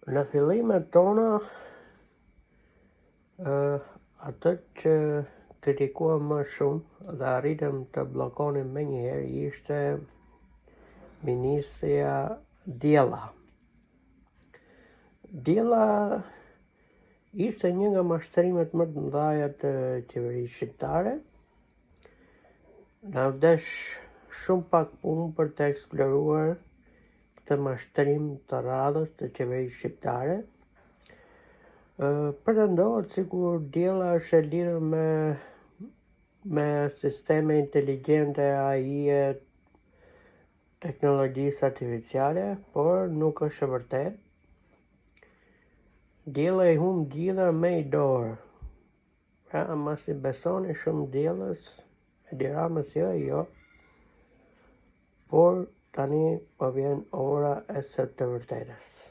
Në fillimet tona, atë që kritikuam më shumë dhe arritëm të bllokonim menjëherë ishte Ministria Diella. Diella ishte një nga mashtrimet më të mëdha të qeverisë shqiptare. Na vdesh shumë pak punë për të eksploruar këtë mashtrim të radhës të qeverisë shqiptare. Pretendohet sikur Diella është e lidhur me sisteme inteligjente, AI-e, teknologjisë artificiale, por nuk është e vërtetë. Diella i humb gjitha me i dorë. Pra, mos i besoni shumë Diellës, Edi Ramës jo, por tani po vjen ora e së të vërtetës.